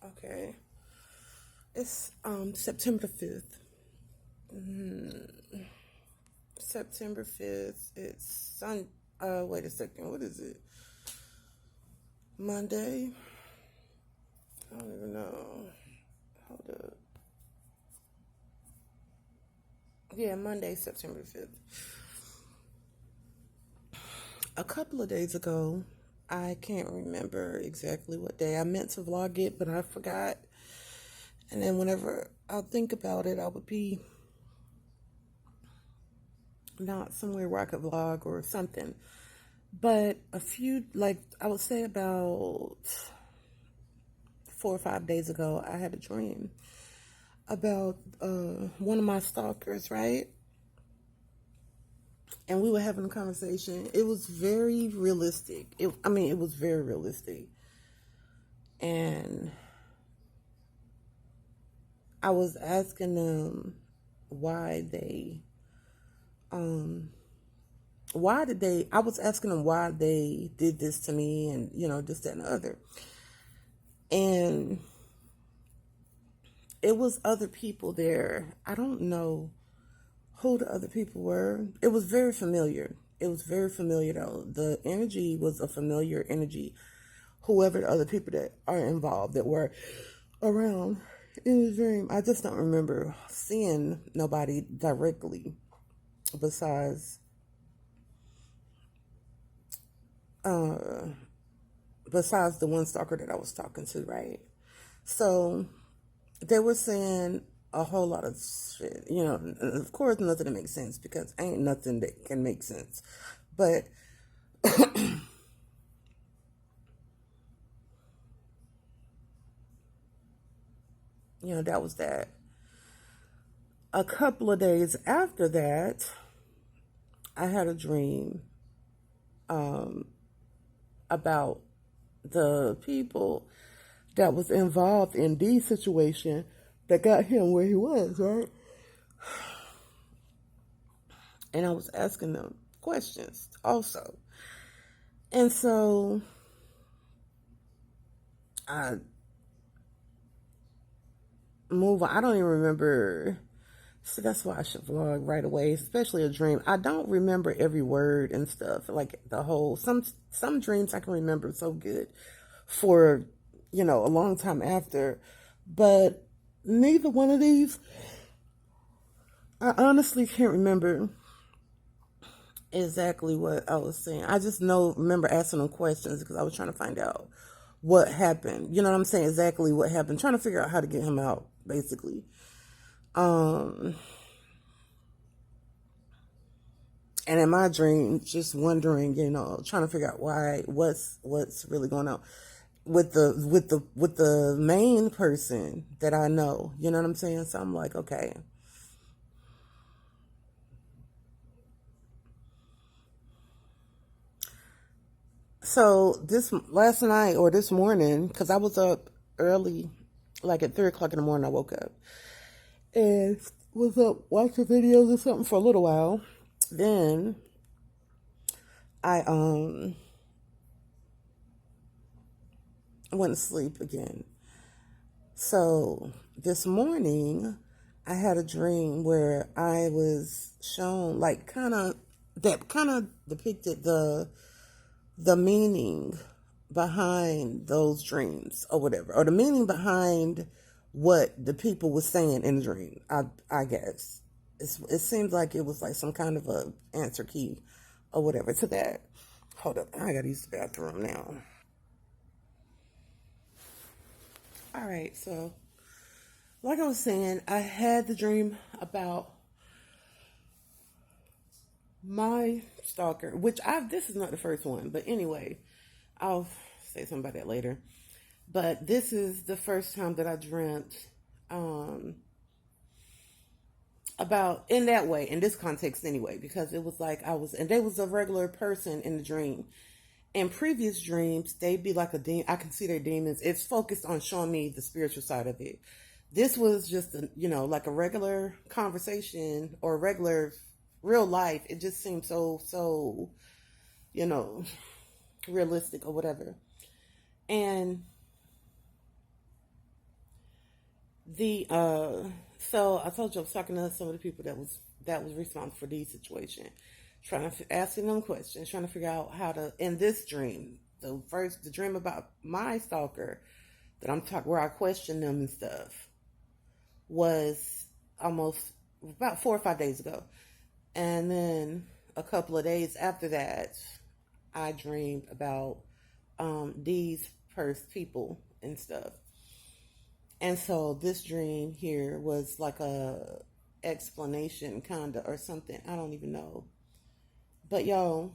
Okay. It's September 5th. Mm, September 5th. It's wait a second. What is it? Monday? I don't even know. Hold up. Yeah, Monday, September 5th. A couple of days ago, I can't remember exactly what day. I meant to vlog it, but I forgot. And then whenever I think about it, I would be not somewhere where I could vlog or something. But I would say about 4 or 5 days ago, I had a dream about one of my stalkers, right? And we were having a conversation. It was very realistic. It was very realistic. And I was asking them why they, um, I was asking them why they did this to me and, this, that, and the other. And it was other people there. I don't know who the other people were. It was very familiar. It was very familiar though. The energy was a familiar energy. Whoever the other people that are involved that were around in the dream, I just don't remember seeing nobody directly besides uh besides the one stalker that I was talking to, right? So they were saying a whole lot of shit, of course nothing that makes sense because ain't nothing that can make sense. But that was that. A couple of days after that, I had a dream um, about the people that was involved in the situation that got him where he was, right? And I was asking them questions also. And so I move on. I don't even remember. So that's why I should vlog right away, especially a dream. I don't remember every word and stuff, like the whole. Some dreams I can remember so good for, a long time after, but neither one of these, I honestly can't remember exactly what I was saying. I just remember asking them questions because I was trying to find out what happened. You know what I'm saying? Exactly what happened. Trying to figure out how to get him out, basically. Um, and in my dream, just wondering, trying to figure out what's really going on with the main person that I know. You know what I'm saying? So I'm like, okay. So this last night or this morning, because I was up early, like at 3 o'clock in the morning, I woke up and was up watching videos or something for a little while. Then I went to sleep again. So this morning, I had a dream where I was shown like kind of depicted the meaning behind those dreams or whatever, or the meaning behind what the people were saying in the dream. I guess it seems like it was like some kind of a answer key or whatever to that. Hold up, I gotta use the bathroom now. All right, so like I was saying, I had the dream about my stalker, which this is not the first one, but anyway, I'll say something about that later. But this is the first time that I dreamt um, about in that way, in this context anyway, because it was like and they was a regular person in the dream. In previous dreams, they'd be like a demon. I can see their demons. It's focused on showing me the spiritual side of it. This was just like a regular conversation or regular real life. It just seemed so you know – realistic or whatever. And The so I told you I was talking to some of the people that was responsible for these situation, trying to asking them questions, trying to figure out how to in this dream. The dream about my stalker that I'm talking where I questioned them and stuff was almost about 4 or 5 days ago, and then a couple of days after that, I dreamed about these first people and stuff. And so this dream here was like a explanation kinda or something. I don't even know. But y'all,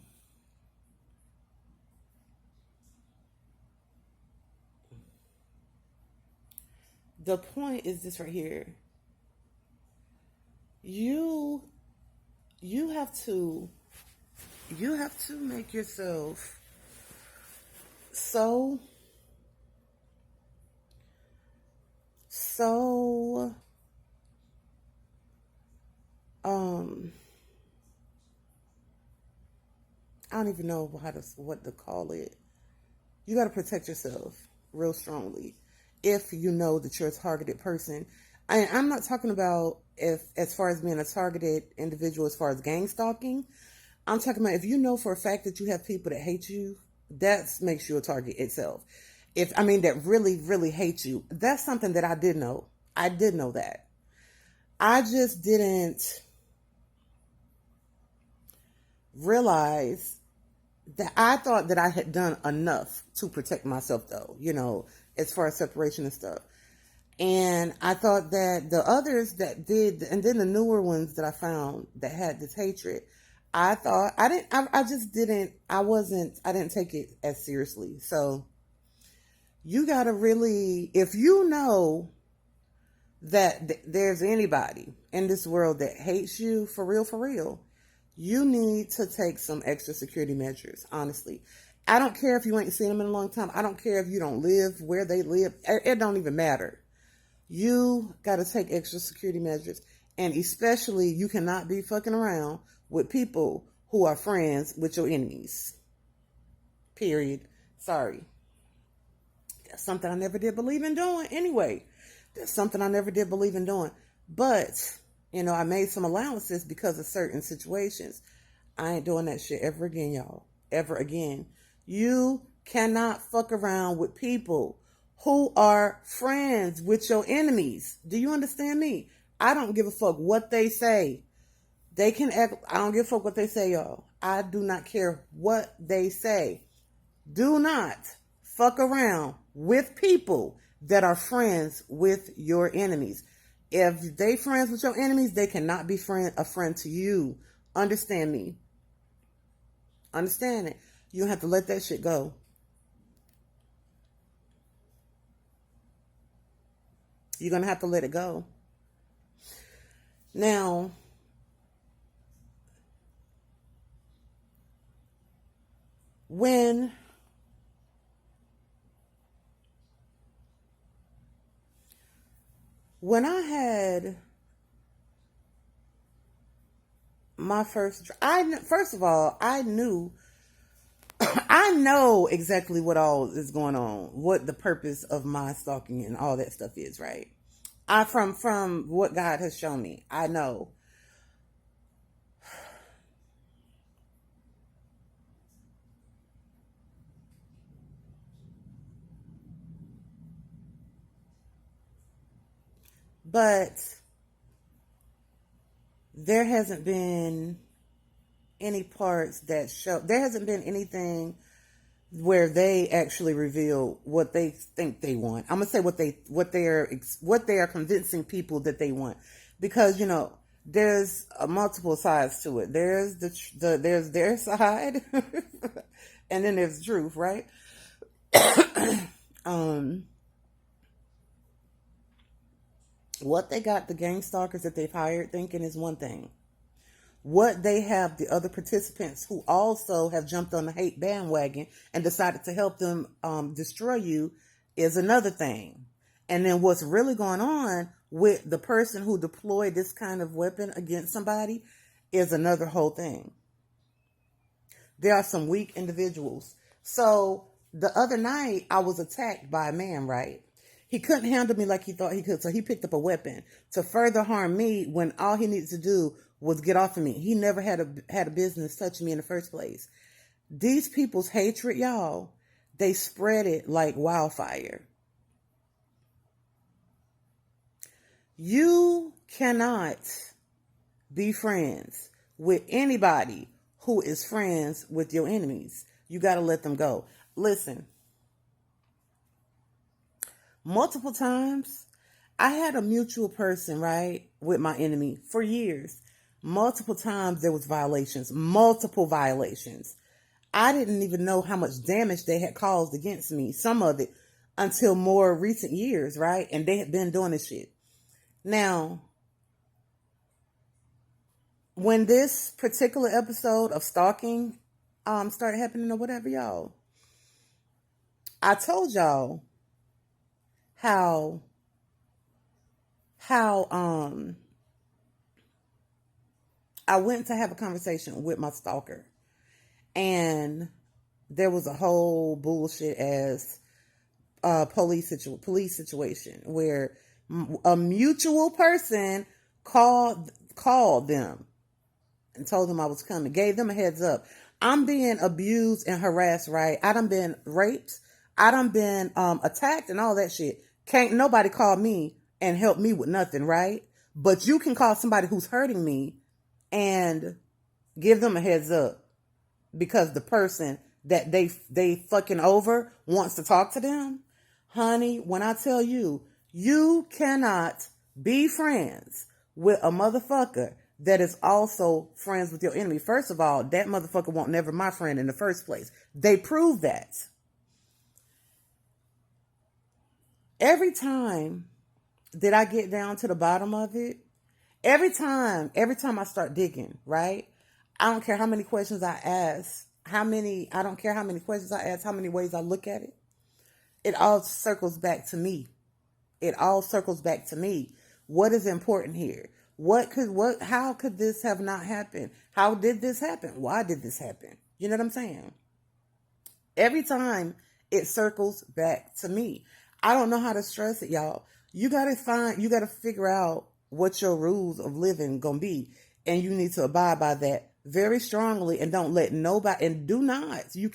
the point is this right here. You you have to you have to make yourself so so um I don't even know what to call it. You got to protect yourself real strongly if you know that you're a targeted person. I'm not talking about if as far as being a targeted individual as far as gang stalking. I'm talking about if you know for a fact that you have people that hate you, that makes you a target itself. If I mean that really really hate you, that's something that I did know. I did know that. I just didn't realize that I thought that I had done enough to protect myself, though, as far as separation and stuff. And I thought that the others that did, and then the newer ones that I found that had this hatred, I thought I just didn't, I didn't take it as seriously. So you got to really, if you know that there's anybody in this world that hates you for real, you need to take some extra security measures, honestly. I don't care if you ain't seen them in a long time. I don't care if you don't live where they live. It don't even matter. You got to take extra security measures. And especially, you cannot be fucking around with people who are friends with your enemies. Period. Sorry. That's something I never did believe in doing anyway. That's something I never did believe in doing. But, I made some allowances because of certain situations. I ain't doing that shit ever again, y'all. Ever again. You cannot fuck around with people who are friends with your enemies. Do you understand me? I don't give a fuck what they say. They can act, I don't give a fuck what they say, y'all. I do not care what they say. Do not fuck around with people that are friends with your enemies. If they friends with your enemies, they cannot be a friend to you. Understand me. Understand it. You have to let that shit go. You're going to have to let it go. Now, when I had my first of all, I knew I know exactly what all is going on, what the purpose of my stalking and all that stuff is, right? I from what God has shown me, I know. But there hasn't been any parts that show, there hasn't been anything where they actually reveal what they think they want. I'm gonna say what they are convincing people that they want, because there's multiple sides to it. There's there's their side, and then there's the truth, right? What they got the gang stalkers that they've hired thinking is one thing. What they have the other participants who also have jumped on the hate bandwagon and decided to help them destroy you is another thing. And then what's really going on with the person who deployed this kind of weapon against somebody is another whole thing. There are some weak individuals. So the other night I was attacked by a man, right? He couldn't handle me like he thought he could, so he picked up a weapon to further harm me when all he needed to do was get off of me. He never had a business touching me in the first place. These people's hatred, y'all, they spread it like wildfire. You cannot be friends with anybody who is friends with your enemies. You got to let them go. Listen, multiple times, I had a mutual person, right, with my enemy for years. Multiple times there was violations, multiple violations. I didn't even know how much damage they had caused against me, some of it, until more recent years, right? And they had been doing this shit. Now, when this particular episode of stalking started happening or whatever, y'all, I told y'all how I went to have a conversation with my stalker, and there was a whole bullshit ass police situation where a mutual person called them and told them I was coming, gave them a heads up. I'm being abused and harassed, right? I done been raped. I done been attacked and all that shit. Can't nobody call me and help me with nothing, right? But you can call somebody who's hurting me and give them a heads up because the person that they fucking over wants to talk to them. Honey, when I tell you, you cannot be friends with a motherfucker that is also friends with your enemy. First of all, that motherfucker won't never my friend in the first place. They prove that. Every time that I get down to the bottom of it, every time I start digging, right? I don't care how many questions I ask, I don't care how many questions I ask, how many ways I look at it. It all circles back to me. It all circles back to me. What is important here? How could this have not happened? How did this happen? Why did this happen? You know what I'm saying? Every time it circles back to me. I don't know how to stress it, y'all. You gotta figure out what your rules of living gonna be. And you need to abide by that very strongly, and don't let nobody, and you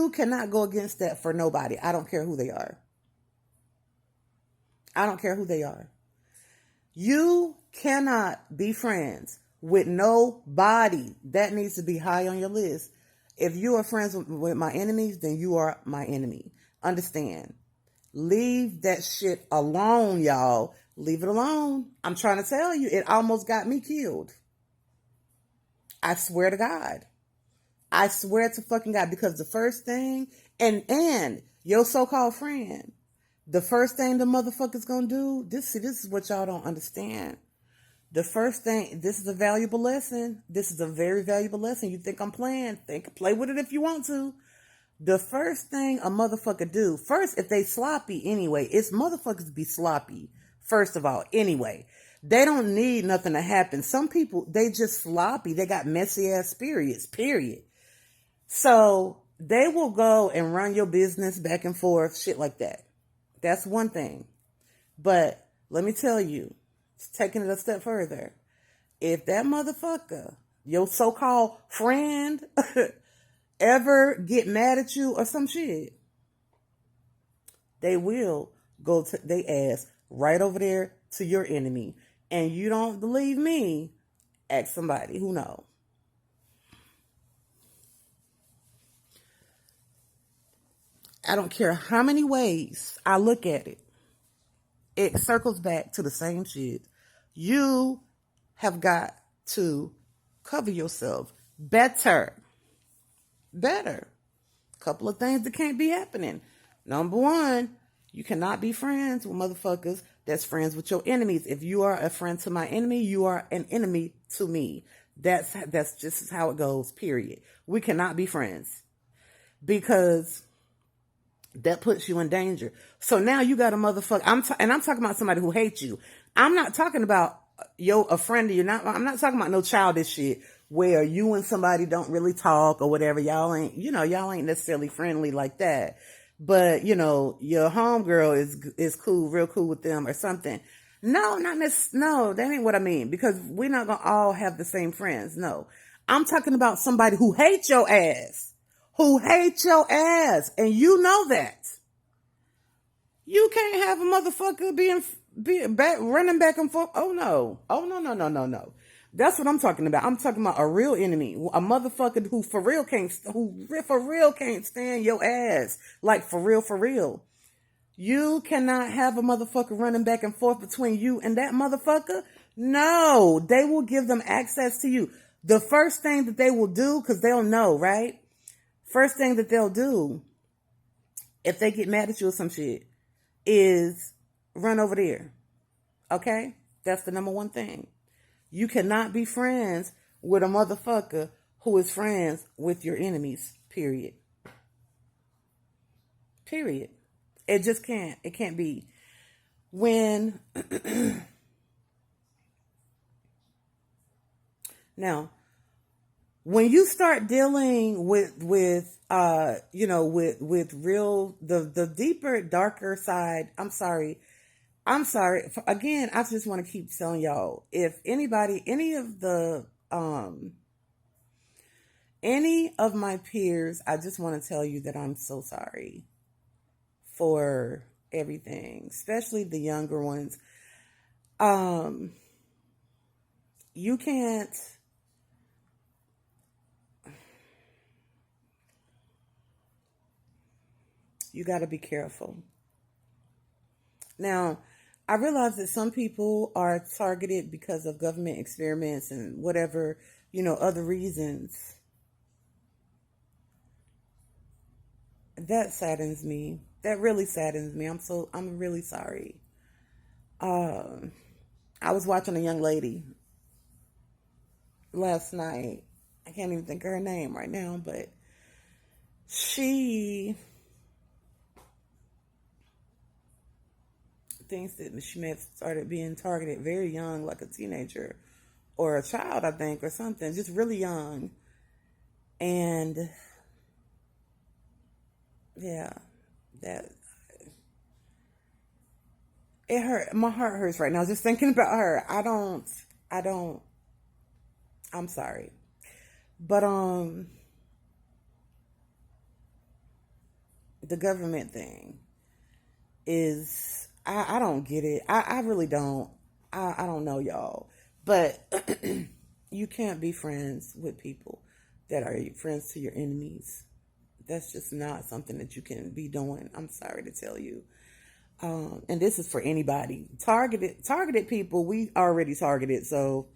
cannot go against that for nobody. I don't care who they are. I don't care who they are. You cannot be friends with nobody. That needs to be high on your list. If you are friends with my enemies, then you are my enemy. Understand. Leave that shit alone, y'all. Leave it alone. I'm trying to tell you, it almost got me killed. I swear to God. I swear to fucking God, because the first thing, and your so-called friend, the first thing the motherfucker's gonna do, this is what y'all don't understand. The first thing, this is a valuable lesson. This is a very valuable lesson. You think I'm playing? Play with it if you want to. The first thing a motherfucker do, first, if they sloppy anyway, it's motherfuckers be sloppy, first of all, anyway. They don't need nothing to happen. Some people, they just sloppy. They got messy ass spirits, period. So they will go and run your business back and forth, shit like that. That's one thing. But let me tell you, taking it a step further, if that motherfucker, your so-called friend, ever get mad at you or some shit, they will go to they ass right over there to your enemy. And you don't believe me, ask somebody who knows. I don't care how many ways I look at it. It circles back to the same shit. You have got to cover yourself better. Couple of things that can't be happening. Number one, you cannot be friends with motherfuckers that's friends with your enemies. If you are a friend to my enemy, you are an enemy to me. That's just how it goes, period. We cannot be friends because that puts you in danger. So now you got a motherfucker. I'm talking about somebody who hates you. I'm not talking about a friend of you. I'm not talking about no childish shit where you and somebody don't really talk or whatever. Y'all ain't necessarily friendly like that. but your homegirl is cool, real cool with them or something. No, not necessarily. No, that ain't what I mean, because we're not gonna all have the same friends. No, I'm talking about somebody who hates your ass, and you know that. You can't have a motherfucker being back running back and forth. Oh no. Oh no, no, no, no, no. That's what I'm talking about. I'm talking about a real enemy, a motherfucker who for real can't stand your ass. Like for real, for real. You cannot have a motherfucker running back and forth between you and that motherfucker. No, they will give them access to you. The first thing that they will do, because they'll know, right? First thing that they'll do, if they get mad at you or some shit, is run over there. Okay? That's the number one thing. You cannot be friends with a motherfucker who is friends with your enemies. Period. Period. It just can't. It can't be. When now, when you start dealing with real the deeper, darker side, I'm sorry. Again, I just want to keep telling y'all, if anybody, any of my peers, I just want to tell you that I'm so sorry for everything, especially the younger ones. You can't, you got to be careful. Now, I realize that some people are targeted because of government experiments and whatever, other reasons. That saddens me. That really saddens me. I'm really sorry. I was watching a young lady last night. I can't even think of her name right now, but she thinks that she may have started being targeted very young, like a teenager or a child, I think, or something, just really young. And yeah, that it hurt. My heart hurts right now just thinking about her. I'm sorry. But the government thing is, I don't get it. I really don't. I don't know, y'all. But you can't be friends with people that are friends to your enemies. That's just not something that you can be doing. I'm sorry to tell you. And this is for anybody. Targeted people, we already targeted. So,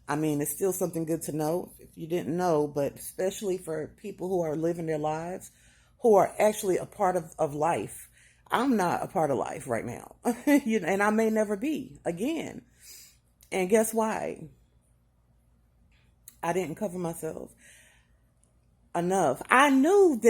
I mean, it's still something good to know if you didn't know, but especially for people who are living their lives, who are actually a part of life. I'm not a part of life right now, and I may never be again. And guess why? I didn't cover myself enough. I knew,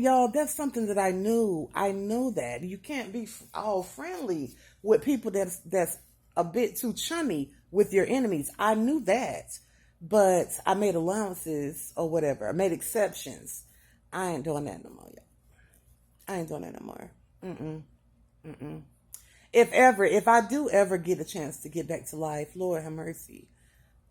y'all, that's something that I knew. I knew that you can't be all friendly with people that's a bit too chummy with your enemies. I knew that, but I made allowances or whatever. I made exceptions. I ain't doing that no more, y'all. I ain't doing that no more. If I do ever get a chance to get back to life, Lord have mercy.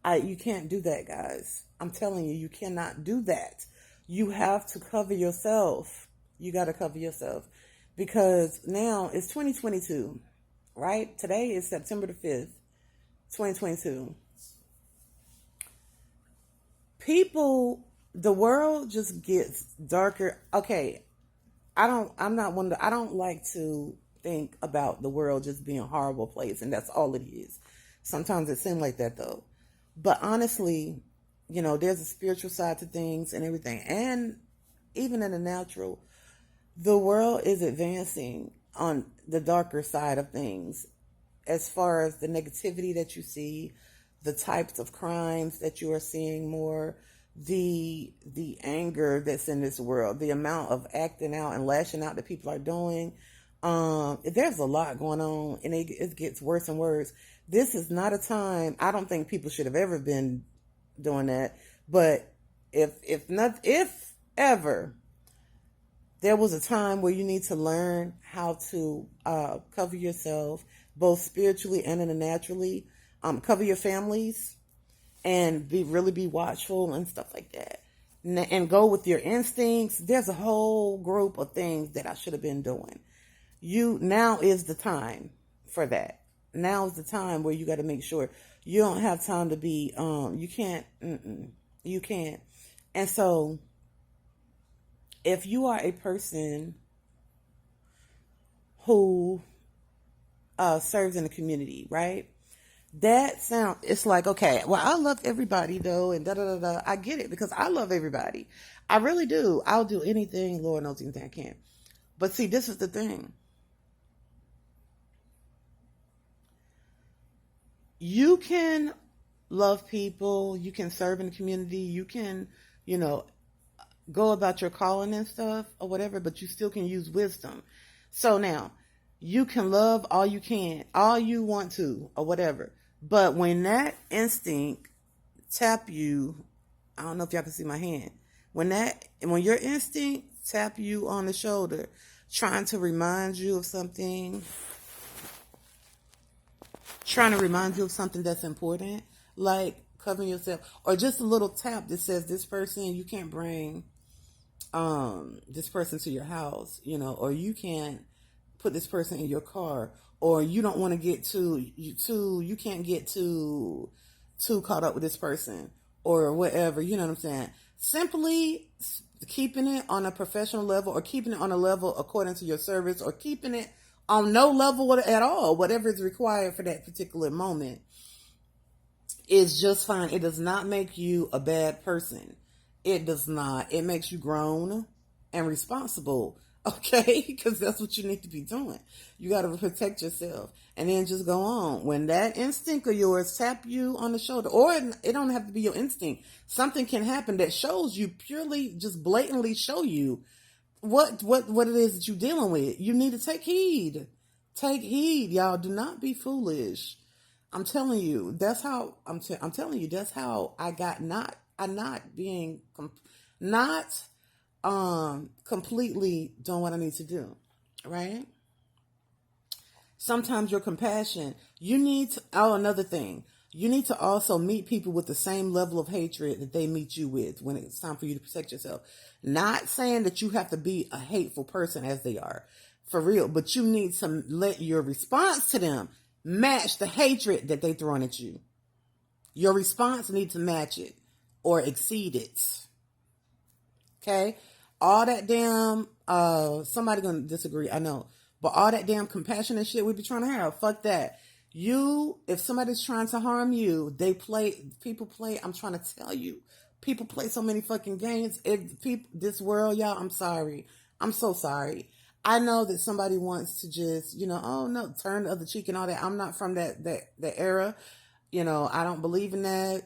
You can't do that, guys. I'm telling you, you cannot do that. You have to cover yourself. You got to cover yourself, because now it's 2022, right? Today is September the 5th, 2022. The world just gets darker. Okay, I don't like to think about the world just being a horrible place, and that's all it is. Sometimes it seems like that, though. But honestly, there's a spiritual side to things and everything. And even in the natural, the world is advancing on the darker side of things, as far as the negativity that you see, the types of crimes that you are seeing more, the anger that's in this world, the amount of acting out and lashing out that people are doing. There's a lot going on, and it gets worse and worse. This is not a time. I don't think people should have ever been doing that. But if ever There was a time where you need to learn how to cover yourself, both spiritually and in the naturally. Cover your families and be watchful and stuff like that. And go with your instincts. There's a whole group of things that I should have been doing. Now is the time for that. Now is the time where you got to make sure you don't have time to be. You can't. You can't. And so, if you are a person who serves in the community, right? It's like, okay, well, I love everybody though, and da da da da. I get it because I love everybody. I really do. I'll do anything, Lord knows, anything I can. But see, this is the thing. You can love people, you can serve in the community, you can, you know, go about your calling and stuff or whatever, but you still can use wisdom. So now, you can love all you can, all you want to, or whatever. But when that instinct tap you, I don't know if y'all can see my hand. When your instinct tap you on the shoulder, trying to remind you of something, that's important, like covering yourself, or just a little tap that says this person, you can't bring this person to your house, or you can't put this person in your car, or you don't want to get you can't get too caught up with this person or whatever, you know what I'm saying? Simply keeping it on a professional level, or keeping it on a level according to your service, or keeping it on no level at all, whatever is required for that particular moment, is just fine. It does not make you a bad person. It does not. It makes you grown and responsible, okay? Because that's what you need to be doing. You got to protect yourself, and then just go on. When that instinct of yours tap you on the shoulder, or it don't have to be your instinct. Something can happen that shows you, purely just blatantly show you what it is that you're dealing with. You need to take heed. Take heed, y'all. Do not be foolish. I'm telling you, that's how I'm telling you, that's how I got not completely doing what I need to do, right? Sometimes your compassion, another thing, you need to also meet people with the same level of hatred that they meet you with when it's time for you to protect yourself. Not saying that you have to be a hateful person as they are, for real, but you need to let your response to them match the hatred that they throwing at you. Your response needs to match it or exceed it. Okay? All that damn, somebody gonna disagree, I know. But all that damn compassionate shit we be trying to have, fuck that. If somebody's trying to harm you, people play, I'm trying to tell you, people play so many fucking games. This world, y'all, I'm sorry. I'm so sorry. I know that somebody wants to just, oh no, turn the other cheek and all that. I'm not from that era. I don't believe in that.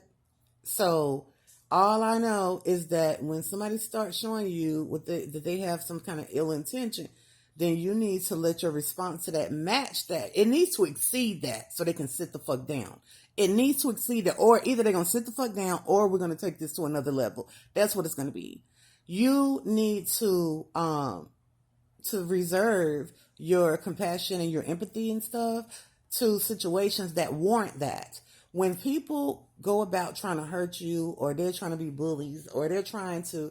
So all I know is that when somebody starts showing you that they have some kind of ill intention, then you need to let your response to that match that. It needs to exceed that so they can sit the fuck down. It needs to exceed that, or either they're going to sit the fuck down or we're going to take this to another level. That's what it's going to be. You need to reserve your compassion and your empathy and stuff to situations that warrant that. When people go about trying to hurt you, or they're trying to be bullies, or they're trying to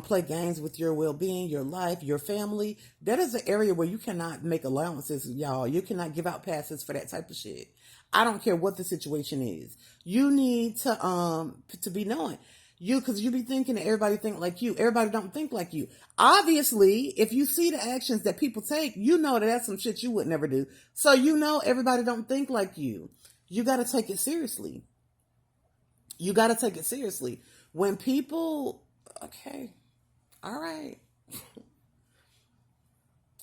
play games with your well-being, your life, your family, that is an area where you cannot make allowances, y'all. You cannot give out passes for that type of shit. I don't care what the situation is. You need to be knowing. Because you be thinking that everybody think like you. Everybody don't think like you. Obviously, if you see the actions that people take, you know that that's some shit you would never do. So everybody don't think like you. You got to take it seriously. When people, okay, all right.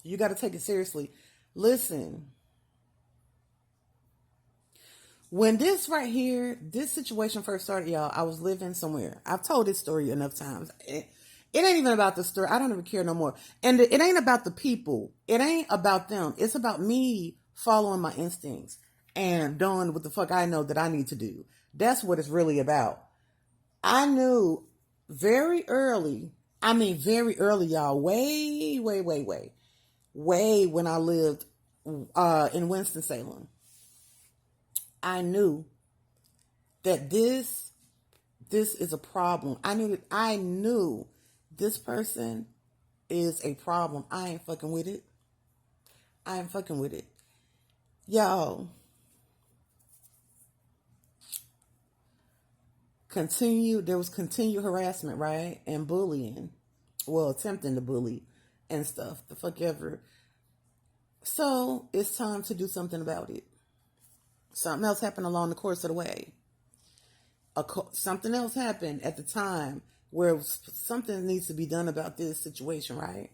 You got to take it seriously. Listen. When this situation first started, y'all, I was living somewhere. I've told this story enough times. It ain't even about the story. I don't even care no more. And it ain't about the people. It ain't about them. It's about me following my instincts and doing what the fuck I know that I need to do. That's what it's really about. I knew very early I mean, very early, y'all. Way when I lived in Winston-Salem. I knew that this is a problem. I knew this person is a problem. I ain't fucking with it. Y'all, there was continued harassment, right? And bullying. Well, attempting to bully and stuff. The fuck ever. So it's time to do something about it. Something else happened along the course of the way. Something else happened at the time where something needs to be done about this situation, right?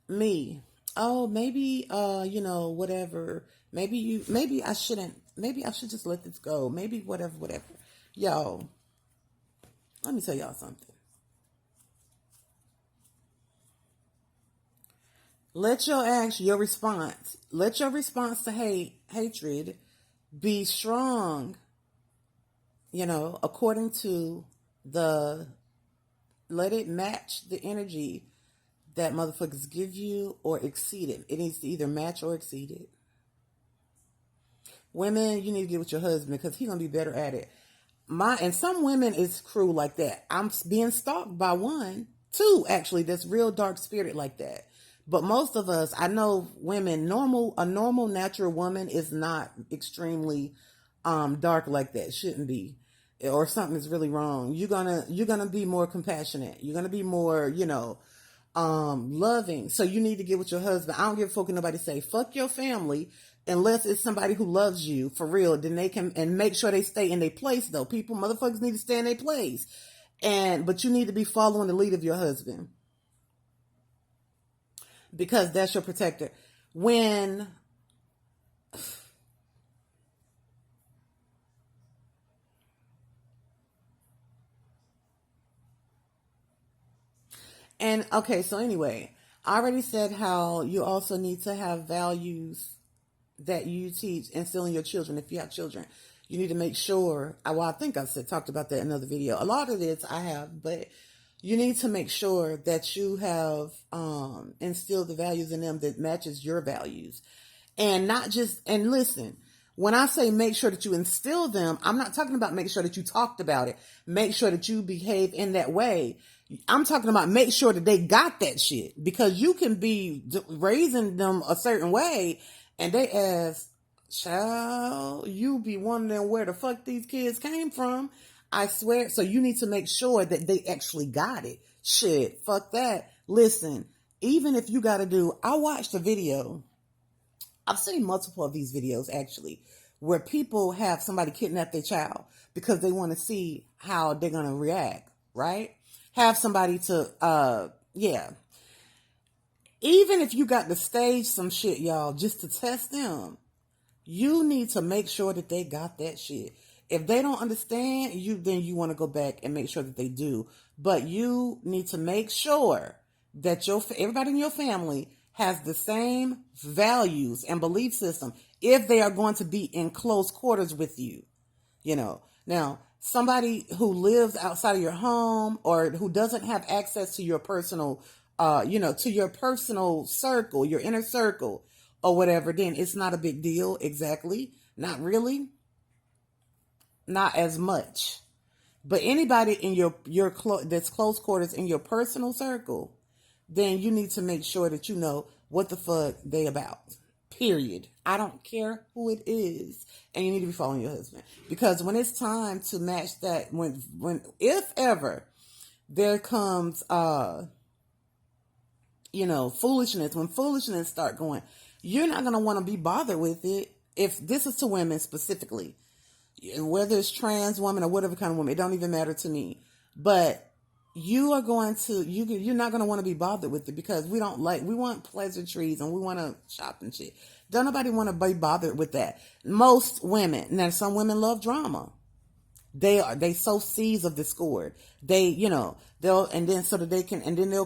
Me. Oh, maybe, whatever. Maybe I shouldn't, maybe I should just let this go. Maybe whatever. Y'all, let me tell y'all something. Let your response to hatred be strong, according to let it match the energy that motherfuckers give you or exceed it. It needs to either match or exceed it. Women, you need to get with your husband because he's going to be better at it. And some women is cruel like that. I'm being stalked by two actually, that's real dark spirited like that. But most of us, I know women, a normal natural woman is not extremely dark like that. Shouldn't be. Or something is really wrong. You're gonna be more compassionate. You're gonna be more, loving. So you need to get with your husband. I don't give a fuck what nobody say. Fuck your family unless it's somebody who loves you for real. Then they can, and make sure they stay in their place though. Motherfuckers need to stay in their place. But you need to be following the lead of your husband. Because that's your protector. And okay, so anyway, I already said how you also need to have values that you instill in your children. If you have children, you need to make sure. Well, I think talked about that in another video. A lot of this I have, but you need to make sure that you have instilled the values in them that matches your values. And listen, when I say make sure that you instill them, I'm not talking about make sure that you talked about it. Make sure that you behave in that way. I'm talking about make sure that they got that shit. Because you can be raising them a certain way and they ask, child, you be wondering where the fuck these kids came from. I swear. So you need to make sure that they actually got it. Shit, fuck that. Listen, even if you got to I watched a video. I've seen multiple of these videos actually, where people have somebody kidnap their child because they want to see how they're going to react, right? Have somebody to, Even if you got to stage some shit, y'all, just to test them, you need to make sure that they got that shit. If they don't understand you, then you want to go back and make sure that they do. But you need to make sure that everybody in your family has the same values and belief system if they are going to be in close quarters with you. Now, somebody who lives outside of your home or who doesn't have access to your personal, to your personal circle, your inner circle or whatever, then it's not a big deal. Exactly. Not really. Not as much. But anybody in your that's close quarters in your personal circle, then you need to make sure that you know what the fuck they about. Period. I don't care who it is. And you need to be following your husband. Because when it's time to match that, if ever there comes, foolishness, when foolishness start going, you're not going to want to be bothered with it. If this is to women specifically, whether it's trans woman or whatever kind of woman, it don't even matter to me. But you're not going to want to be bothered with it because we want pleasantries and we want to shop and shit. Don't nobody want to be bothered with that. Most women, now some women love drama. They sow seeds of discord. They'll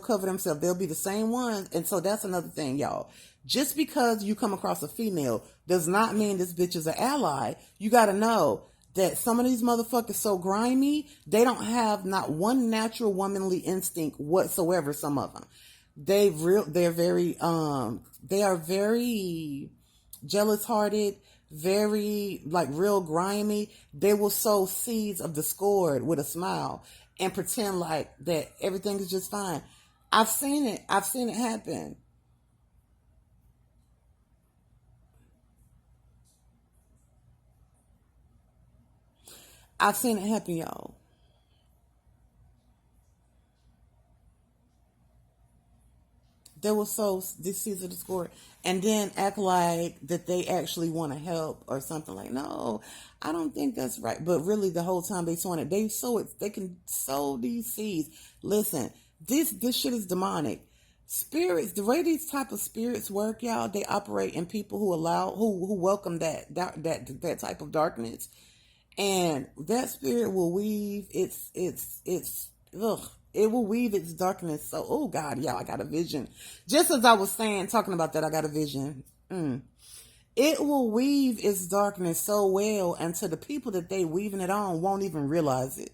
cover themselves. They'll be the same ones. And so that's another thing, y'all. Just because you come across a female does not mean this bitch is an ally. You got to know that some of these motherfuckers so grimy, they don't have not one natural womanly instinct whatsoever. Some of them, they are very jealous hearted, very like real grimy. They will sow seeds of discord with a smile and pretend like that everything is just fine. I've seen it. I've seen it happen. I've seen it happen, y'all. They will sow this seeds of discord and then act like that they actually want to help or something like, no, I don't think that's right. But really the whole time they sowing it, they can sow these seeds. Listen, this shit is demonic. Spirits, the way these type of spirits work, y'all, they operate in people who welcome that type of darkness, and that spirit will weave its ugh, it will weave its darkness. So, oh God, y'all, I got a vision. Just as I was saying, talking about that, I got a vision. It will weave its darkness so well until the people that they weaving it on won't even realize it.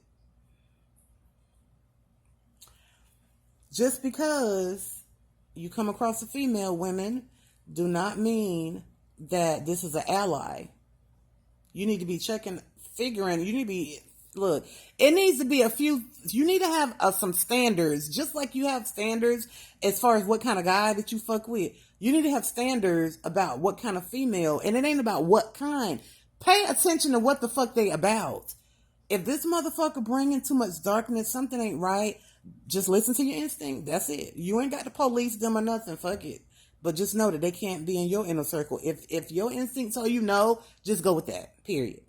Just because you come across a female, women, do not mean that this is an ally. You need to be checking, figuring, you need to be, look, it needs to be you need to have some standards, just like you have standards as far as what kind of guy that you fuck with. You need to have standards about what kind of female, and it ain't about what kind. Pay attention to what the fuck they about. If this motherfucker bringing too much darkness, something ain't right, just listen to your instinct. That's it. You ain't got to police them or nothing. Fuck it. But just know that they can't be in your inner circle. If your instinct tell you no, just go with that. Period.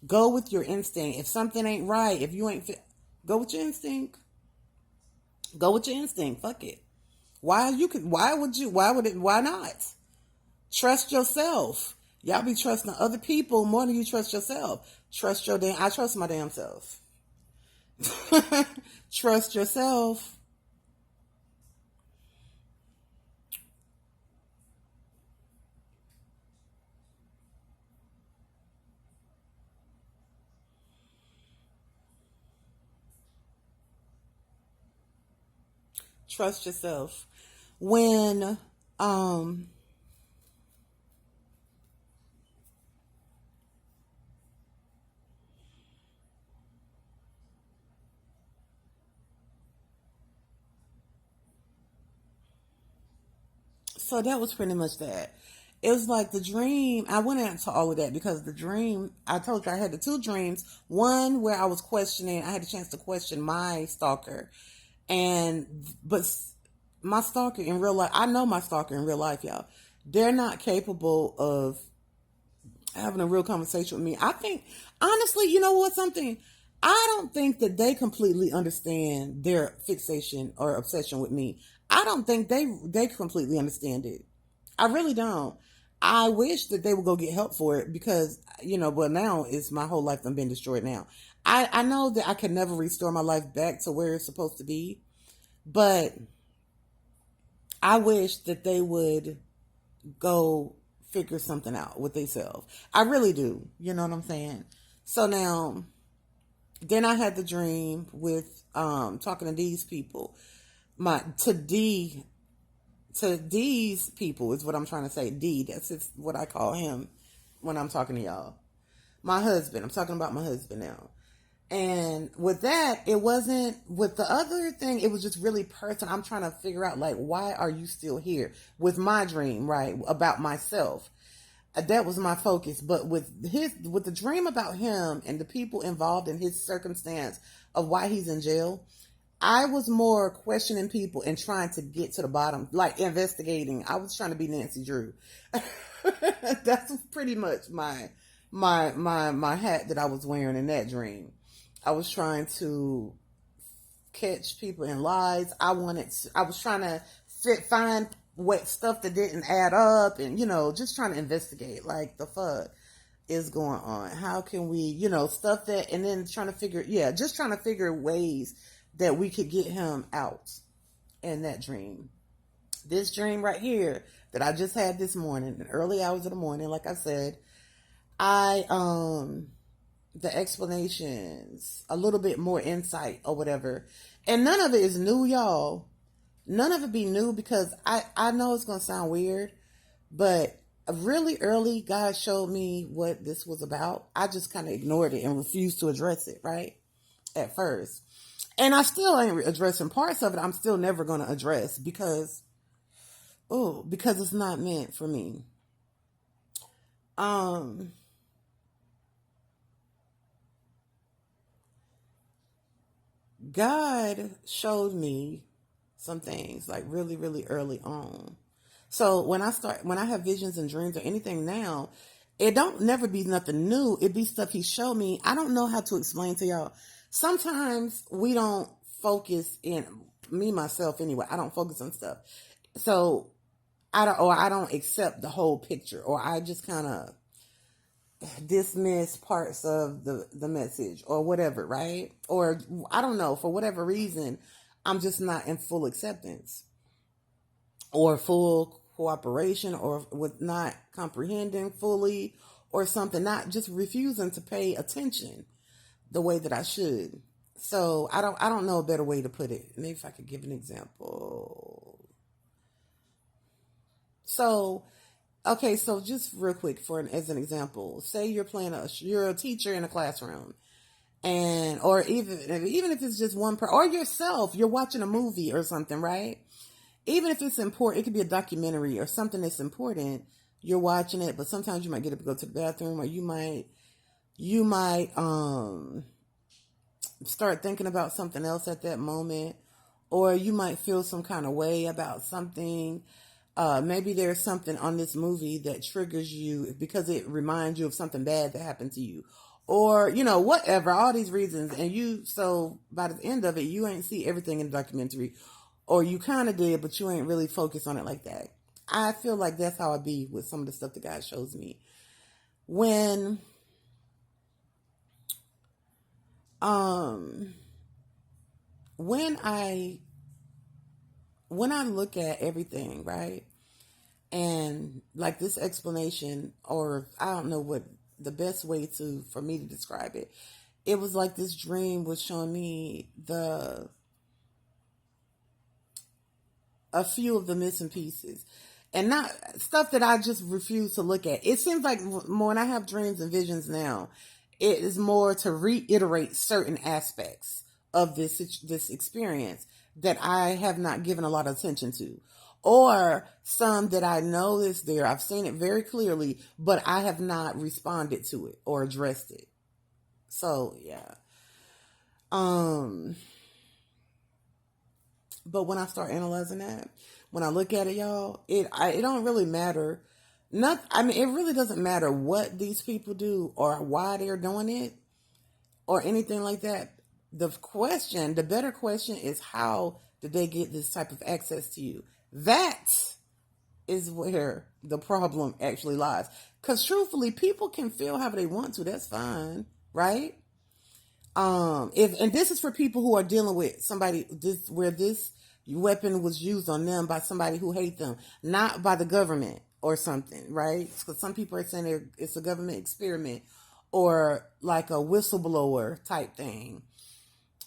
Go with your instinct. If something ain't right, if you ain't fit, go with your instinct. Go with your instinct. Fuck it. Why not? Trust yourself. Y'all be trusting other people more than you trust yourself. I trust my damn self. Trust yourself. Trust yourself. When so that was pretty much that. It was like the dream. I went into all of that because the dream, I told you I had the two dreams. One where I had a chance to question my stalker. But my stalker in real life, I know my stalker in real life, y'all. They're not capable of having a real conversation with me. I think, honestly, you know what, something? I don't think that they completely understand their fixation or obsession with me. I don't think they completely understand it. I really don't. I wish that they would go get help for it because, but now it's my whole life done been destroyed now. I know that I can never restore my life back to where it's supposed to be, but I wish that they would go figure something out with themselves. I really do. You know what I'm saying? So now, then I had the dream with talking to these people. To these people is what I'm trying to say. That's just what I call him when I'm talking to y'all. My husband. I'm talking about my husband now. And with that, it wasn't, with the other thing, it was just really personal. I'm trying to figure out, like, why are you still here? With my dream, right, about myself. That was my focus. But with the dream about him and the people involved in his circumstance of why he's in jail, I was more questioning people and trying to get to the bottom, like investigating. I was trying to be Nancy Drew. That's pretty much my hat that I was wearing in that dream. I was trying to catch people in lies. I was trying to find what stuff that didn't add up, and just trying to investigate, like, the fuck is going on. How can we, stuff that, and then just trying to figure ways that we could get him out in that dream. This dream right here that I just had this morning, in early hours of the morning, like I said, I the explanations, a little bit more insight or whatever. And none of it is new, y'all. None of it be new because I know it's going to sound weird, but really early, God showed me what this was about. I just kind of ignored it and refused to address it, right? At first. And I still ain't addressing parts of it. I'm still never going to address because it's not meant for me. Um, God showed me some things like really, really early on. So when I have visions and dreams or anything now, it don't never be nothing new. It be stuff he showed me. I don't know how to explain to y'all. Sometimes we don't focus in me myself anyway. I don't focus on stuff. So I don't accept the whole picture, or I just kind of dismiss parts of the message or whatever, right? Or I don't know, for whatever reason, I'm just not in full acceptance or full cooperation or with not comprehending fully or something, not just refusing to pay attention the way that I should. So I don't know a better way to put it. Maybe if I could give an example. So okay, so just real quick as an example, say you're a teacher in a classroom, and or even if it's just or yourself, you're watching a movie or something, right? Even if it's important, it could be a documentary or something that's important. You're watching it, but sometimes you might get up and go to the bathroom, or you might start thinking about something else at that moment, or you might feel some kind of way about something. Maybe there's something on this movie that triggers you because it reminds you of something bad that happened to you, or whatever. All these reasons, and so by the end of it, you ain't see everything in the documentary, or you kind of did, but you ain't really focused on it like that. I feel like that's how I be with some of the stuff that God shows me. When um when I when I look at everything, right? And like this explanation, or I don't know what the best way for me to describe it. It was like this dream was showing me a few of the missing pieces, and not stuff that I just refuse to look at. It seems like when I have dreams and visions now, it is more to reiterate certain aspects of this experience that I have not given a lot of attention to, or some that I know is there. I've seen it very clearly, but I have not responded to it or addressed it. So yeah. Um, but when I start analyzing that, when I look at it, y'all, it don't really matter. I mean, it really doesn't matter what these people do or why they're doing it or anything like that. The better question is, how did they get this type of access to you? That is where the problem actually lies. Because truthfully, people can feel however they want to. That's fine, right? And this is for people who are dealing with somebody where this weapon was used on them by somebody who hates them, not by the government or something, right? Because some people are saying it's a government experiment or like a whistleblower type thing.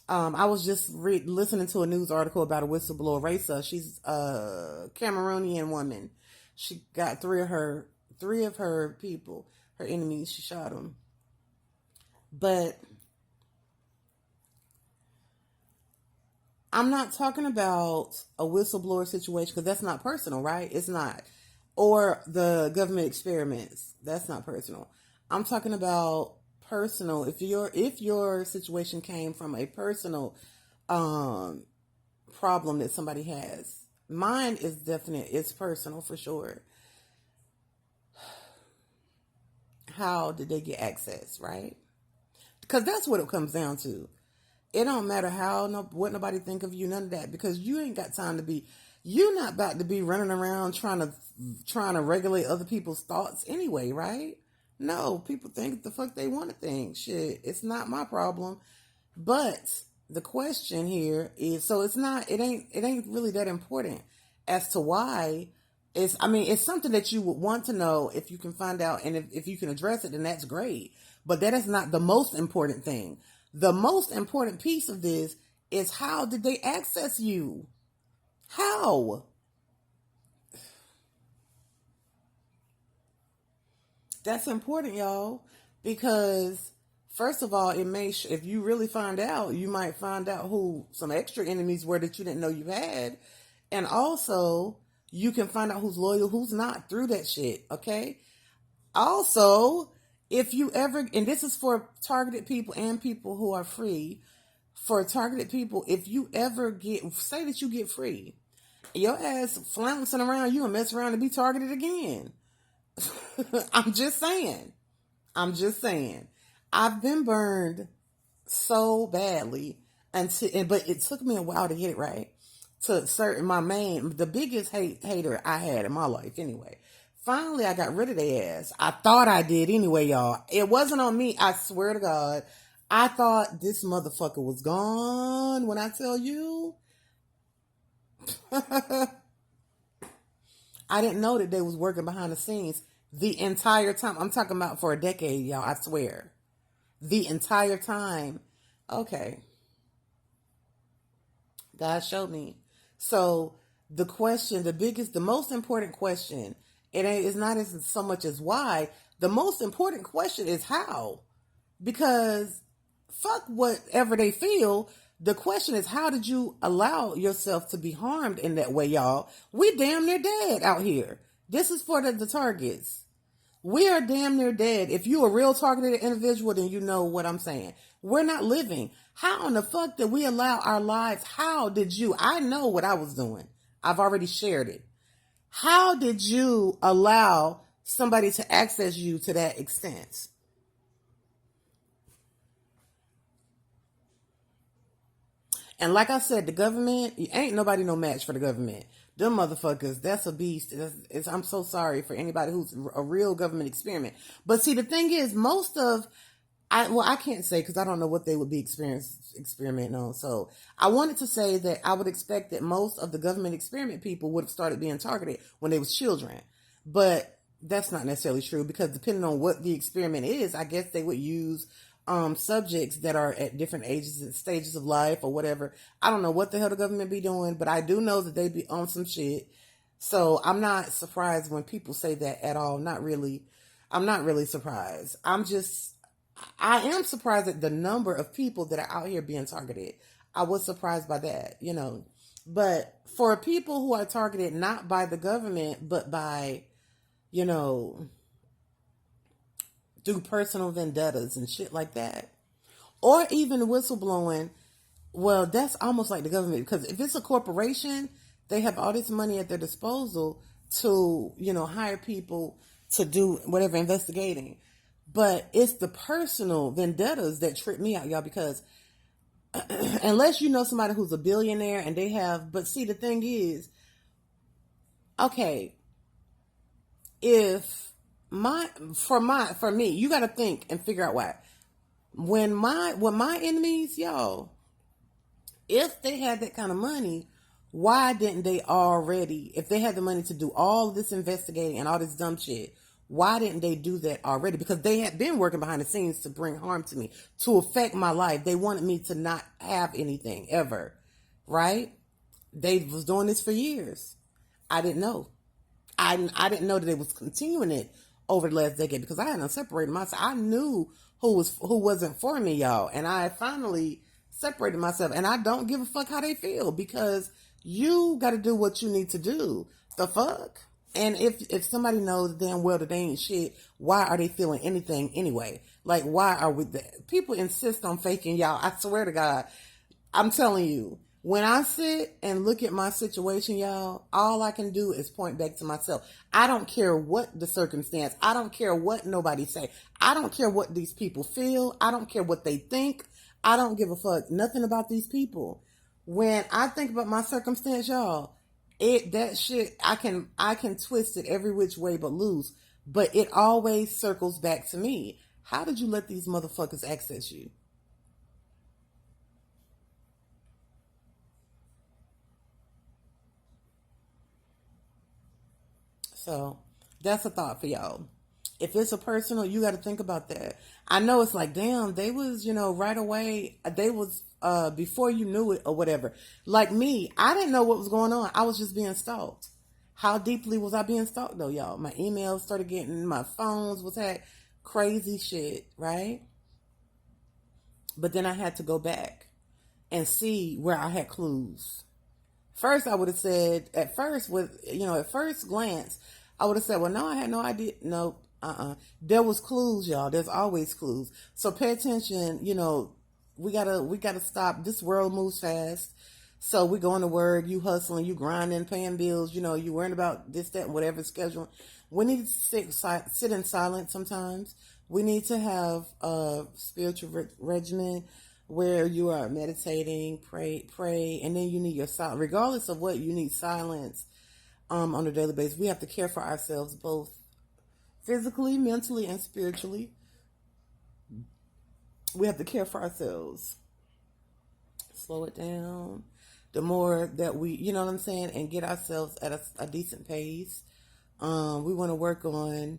I was just listening to a news article about a whistleblower, Raisa. She's a Cameroonian woman. She got three of her people, her enemies. She shot them, but I'm not talking about a whistleblower situation because that's not personal, right? It's not. Or the government experiments. That's not personal. I'm talking about personal. If your situation came from a personal um problem that somebody has. Mine is definite. It's personal for sure. How did they get access, right? Because that's what it comes down to. It don't matter what nobody think of you, none of that, because you ain't got time to be. You're not about to be running around trying to regulate other people's thoughts anyway, right? No, people think the fuck they want to think. Shit, it's not my problem. But the question here is, so it ain't really that important as to why. It's something that you would want to know if you can find out, and if you can address it, then that's great. But that is not the most important thing. The most important piece of this is, how did they access you? How? That's important, y'all, because first of all, it may if you really find out, you might find out who some extra enemies were that you didn't know you had, and also you can find out who's loyal, who's not through that shit. Okay. Also, if you ever, and this is for targeted people and people who are free, for targeted people, if you ever say that you get free, your ass flouncing around, you and mess around and be targeted again. I'm just saying. I'm just saying. I've been burned so badly but it took me a while to get it right. To certain the biggest hater I had in my life anyway. Finally, I got rid of their ass. I thought I did anyway, y'all. It wasn't on me. I swear to God. I thought this motherfucker was gone when I tell you. I didn't know that they was working behind the scenes the entire time. I'm talking about for a decade, y'all. I swear. The entire time. Okay. God showed me. So the most important question, it's not as so much as why. The most important question is how. Because fuck whatever they feel. The question is, how did you allow yourself to be harmed in that way, y'all? We damn near dead out here. This is for the targets. We are damn near dead. If you a real targeted individual, then you know what I'm saying. We're not living. How in the fuck did we allow our lives? How did you? I know what I was doing. I've already shared it. How did you allow somebody to access you to that extent? And like I said, the government, ain't nobody no match for the government. Them motherfuckers, that's a beast. I'm so sorry for anybody who's a real government experiment. But see, the thing is, I can't say because I don't know what they would be experimenting on. So I wanted to say that I would expect that most of the government experiment people would have started being targeted when they was children. But that's not necessarily true, because depending on what the experiment is, I guess they would use subjects that are at different ages and stages of life or whatever. I don't know what the hell the government be doing, but I do know that they be on some shit. So I'm not surprised when people say that at all. Not really. I'm not really surprised. I am surprised at the number of people that are out here being targeted. I was surprised by that, But for people who are targeted not by the government, but by, through personal vendettas and shit like that, or even whistleblowing, well, that's almost like the government, because if it's a corporation, they have all this money at their disposal to, hire people to do whatever investigating. But it's the personal vendettas that trip me out, y'all, because unless you know somebody who's a billionaire and but see, the thing is, okay, for me, you got to think and figure out why. When my enemies, y'all, if they had that kind of money, why didn't they already, if they had the money to do all this investigating and all this dumb shit, why didn't they do that already? Because they had been working behind the scenes to bring harm to me, to affect my life. They wanted me to not have anything ever, right? They was doing this for years. I didn't know. I didn't know that they was continuing it over the last decade, because I hadn't separated myself. I knew who wasn't for me, y'all, and I finally separated myself. And I don't give a fuck how they feel, because you got to do what you need to do. The fuck. And if somebody knows damn well that they ain't shit, why are they feeling anything anyway? Like, why are people insist on faking, y'all? I swear to God, I'm telling you, when I sit and look at my situation, y'all, all I can do is point back to myself. I don't care what the circumstance. I don't care what nobody say. I don't care what these people feel. I don't care what they think. I don't give a fuck nothing about these people. When I think about my circumstance, y'all, that shit, I can twist it every which way but loose, but it always circles back to me. How did you let these motherfuckers access you? So that's a thought for y'all. If it's a personal, you got to think about that. I know it's like, damn, they was, right away, they was, before you knew it or whatever. Like me, I didn't know what was going on. I was just being stalked. How deeply was I being stalked though, y'all? My emails started getting, my phones was hacked, crazy shit, right? But then I had to go back and see where I had clues. First, I would have said, at first glance, I would have said, well, no, I had no idea. No, There was clues, y'all. There's always clues. So pay attention. We gotta stop. This world moves fast. So we going to work, you hustling, you grinding, paying bills, you worrying about this, that, and whatever schedule. We need to sit in silence sometimes. We need to have a spiritual regimen where you are meditating, pray, and then you need your silence. Regardless of what, you need silence on a daily basis. We have to care for ourselves both physically, mentally, and spiritually. We have to care for ourselves. Slow it down. The more that we, you know what I'm saying, and get ourselves at a decent pace. We want to work on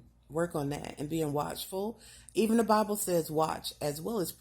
that and being watchful. Even the Bible says watch as well as pray.